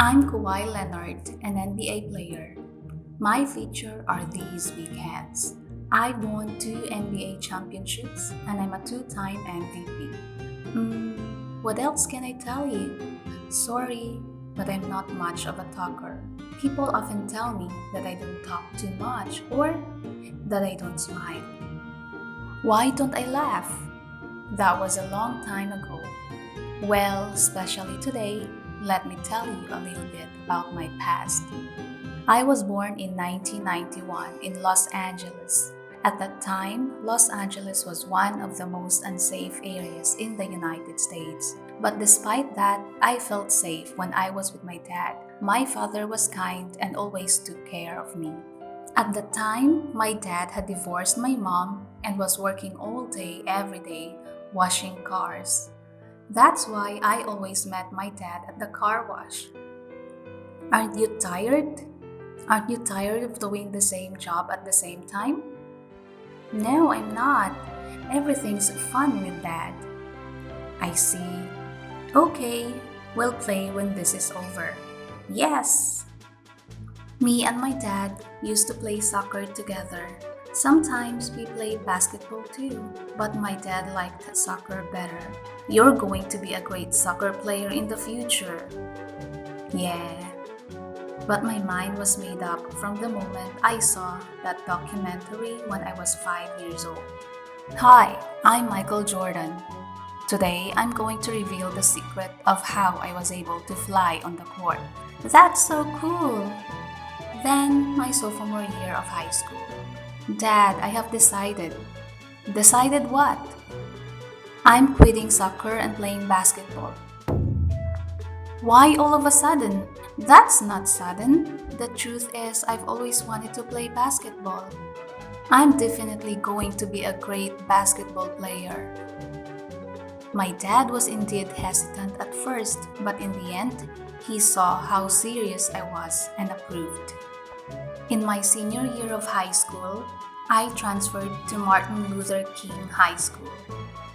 I'm Kawhi Leonard, an NBA player. My feature are these big hands. I won two NBA championships and I'm a two-time MVP. What else can I tell you? Sorry, but I'm not much of a talker. People often tell me that I don't talk too much or that I don't smile. Why don't I laugh? That was a long time ago. Well, especially today, let me tell you a little bit about my past. I was born in 1991 in Los Angeles. At that time, Los Angeles was one of the most unsafe areas in the United States. But despite that, I felt safe when I was with my dad. My father was kind and always took care of me. At the time, my dad had divorced my mom and was working all day, every day, washing cars. That's why I always met my dad at the car wash. Aren't you tired? Aren't you tired of doing the same job at the same time? No, I'm not. Everything's fun with dad. I see. Okay, we'll play when this is over. Yes! Me and my dad used to play soccer together. Sometimes we played basketball too, but my dad liked soccer better. You're going to be a great soccer player in the future. Yeah, but my mind was made up from the moment I saw that documentary when I was 5 years old. Hi, I'm Michael Jordan. Today, I'm going to reveal the secret of how I was able to fly on the court. That's so cool! Then, my sophomore year of high school. Dad, I have decided. Decided what? I'm quitting soccer and playing basketball. Why all of a sudden? That's not sudden. The truth is, I've always wanted to play basketball. I'm definitely going to be a great basketball player. My dad was indeed hesitant at first, but in the end, he saw how serious I was and approved. In my senior year of high school, I transferred to Martin Luther King High School.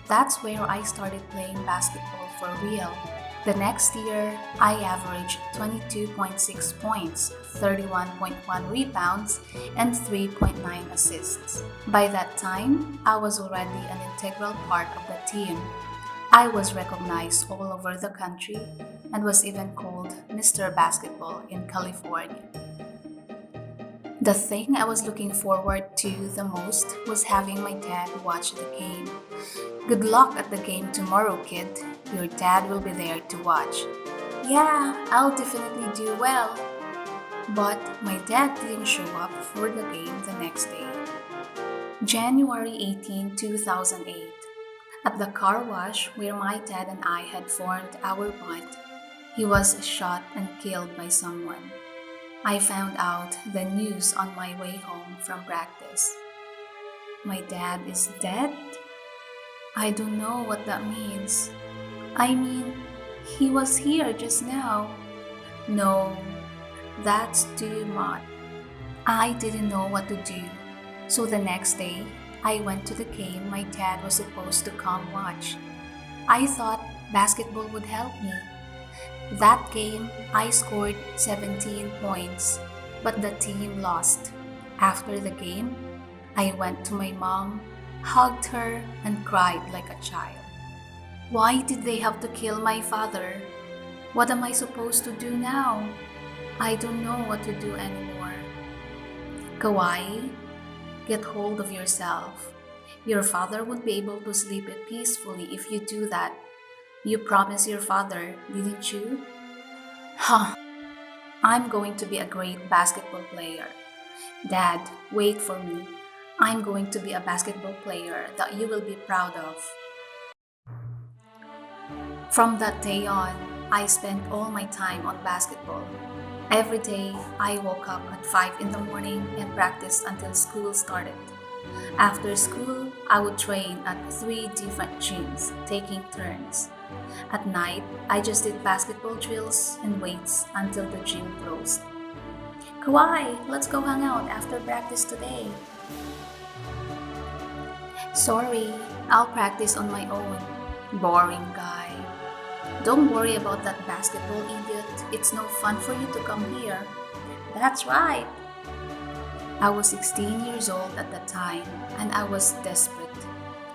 That's where I started playing basketball for real. The next year, I averaged 22.6 points, 31.1 rebounds, and 3.9 assists. By that time, I was already an integral part of the team. I was recognized all over the country and was even called Mr. Basketball in California. The thing I was looking forward to the most was having my dad watch the game. Good luck at the game tomorrow, kid. Your dad will be there to watch. Yeah, I'll definitely do well. But my dad didn't show up for the game the next day. January 18, 2008. At the car wash where my dad and I had formed our bond, he was shot and killed by someone. I found out the news on my way home from practice. My dad is dead? I don't know what that means. I mean, he was here just now. No, that's too much. I didn't know what to do. So the next day, I went to the game my dad was supposed to come watch. I thought basketball would help me. That game, I scored 17 points, but the team lost. After the game, I went to my mom, hugged her, and cried like a child. Why did they have to kill my father? What am I supposed to do now? I don't know what to do anymore. Kawaii, get hold of yourself. Your father won't be able to sleep peacefully if you do that. You promised your father, didn't you? Huh. I'm going to be a great basketball player. Dad, wait for me. I'm going to be a basketball player that you will be proud of. From that day on, I spent all my time on basketball. Every day, I woke up at 5 in the morning and practiced until school started. After school, I would train at 3 different gyms, taking turns. At night, I just did basketball drills and weights until the gym closed. Kawai, let's go hang out after practice today. Sorry, I'll practice on my own. Boring guy. don't worry about that basketball, idiot. It's no fun for you to come here. That's right. I was 16 years old at the time, and I was desperate.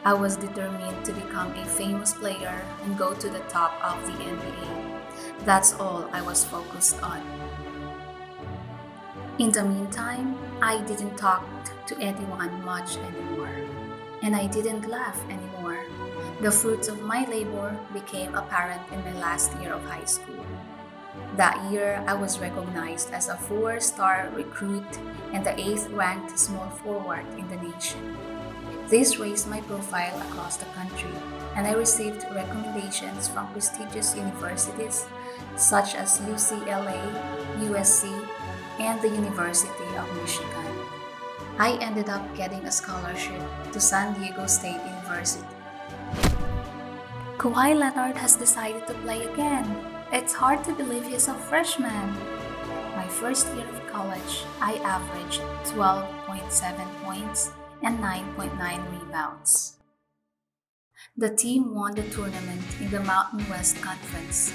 I was determined to become a famous player and go to the top of the NBA. That's all I was focused on. In the meantime, I didn't talk to anyone much anymore, and I didn't laugh anymore. The fruits of my labor became apparent in my last year of high school. That year, I was recognized as a 4-star recruit and the 8th-ranked small forward in the nation. This raised my profile across the country, and I received recommendations from prestigious universities such as UCLA, USC, and the University of Michigan. I ended up getting a scholarship to San Diego State University. Kawhi Leonard has decided to play again. It's hard to believe he's a freshman. My first year of college, I averaged 12.7 points and 9.9 rebounds. The team won the tournament in the Mountain West Conference.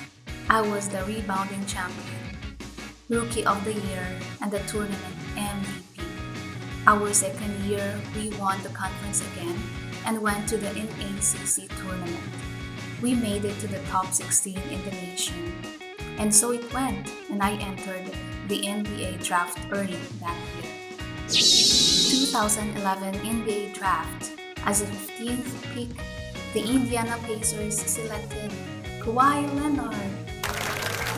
I was the rebounding champion, Rookie of the Year, and the tournament MVP. Our second year, we won the conference again and went to the NACC tournament. We made it to the top 16 in the nation. And so it went, and I entered the NBA draft early that year. 2011 NBA draft. As a 15th pick, the Indiana Pacers selected Kawhi Leonard.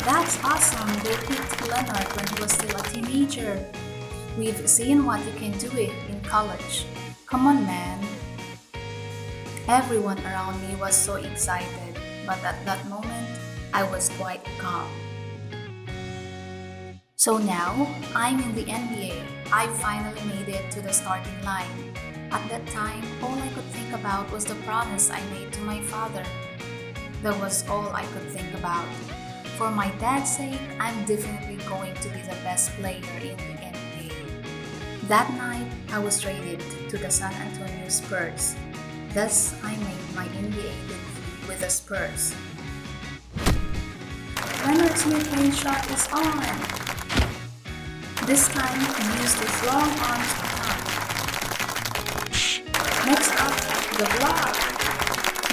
That's awesome, they picked Leonard when he was still a teenager. We've seen what you can do it in college. Come on, man. Everyone around me was so excited, but at that moment, I was quite calm. So now, I'm in the NBA. I finally made it to the starting line. At that time, all I could think about was the promise I made to my father. That was all I could think about. For my dad's sake, I'm definitely going to be the best player in the NBA. That night, I was traded to the San Antonio Spurs. Thus, I made my NBA debut with the Spurs. Leonard's mid-range shot is on. This time, he used his long arms to dunk. Next up, the block.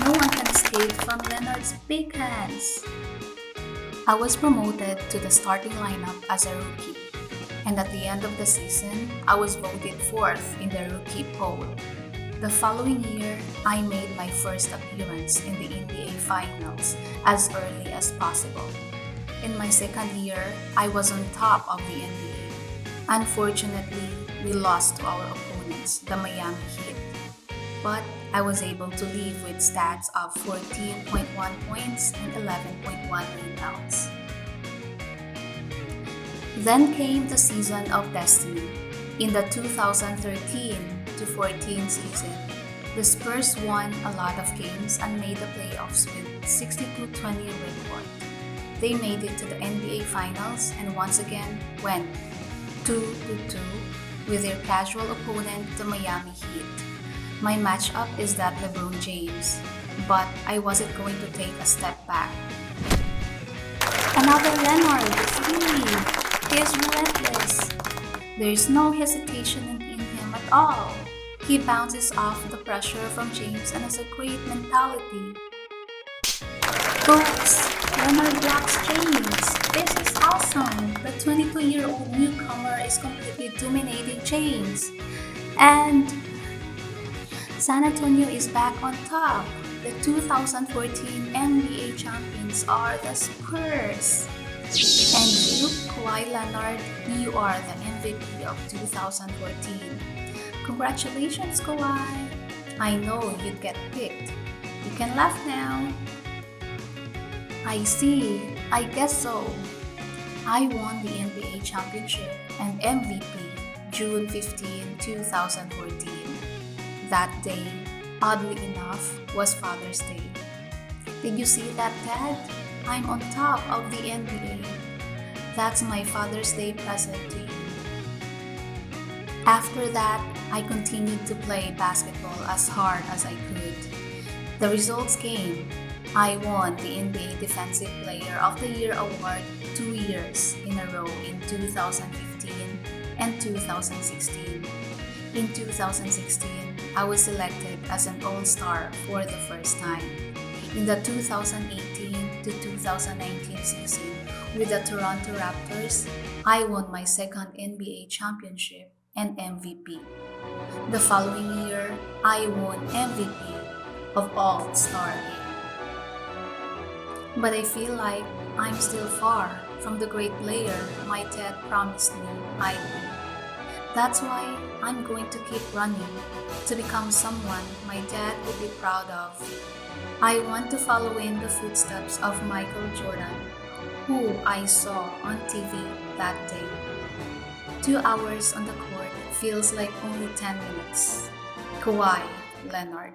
No one can escape from Leonard's big hands. I was promoted to the starting lineup as a rookie, and at the end of the season, I was voted 4th in the rookie poll. The following year, I made my first appearance in the NBA Finals as early as possible. In my second year, I was on top of the NBA. Unfortunately, we lost to our opponents, the Miami Heat. But I was able to leave with stats of 14.1 points and 11.1 rebounds. Then came the season of destiny. In the 2013-14 season, the Spurs won a lot of games and made the playoffs with 62-20 record. They made it to the NBA Finals and once again went 2-2 with their casual opponent, the Miami Heat. My matchup is that LeBron James, but I wasn't going to take a step back. Another Leonard, free! He is relentless. There is no hesitation in him at all. He bounces off the pressure from James and has a great mentality. Oops! Leonard blocks James. This is awesome. The 22-year-old newcomer is completely dominating James. And San Antonio is back on top. The 2014 NBA champions are the Spurs. And you, Kawhi Leonard, you are the MVP of 2014. Congratulations, Kawhi. I know you'd get picked. You can laugh now. I see. I guess so. I won the NBA championship and MVP June 15, 2014. That day, oddly enough, was Father's Day. Did you see that, Dad? I'm on top of the NBA. That's my Father's Day present to you. After that, I continued to play basketball as hard as I could. The results came. I won the NBA Defensive Player of the Year award 2 years in a row in 2015 and 2016. In 2016, I was selected as an All-Star for the first time. In the 2018 to 2019 season with the Toronto Raptors, I won my second NBA championship and MVP. The following year, I won MVP of All-Star Game. But I feel like I'm still far from the great player my dad promised me I'd be. That's why I'm going to keep running to become someone my dad would be proud of. I want to follow in the footsteps of Michael Jordan, who I saw on TV that day. 2 hours on the court feels like only 10 minutes. Kawhi Leonard.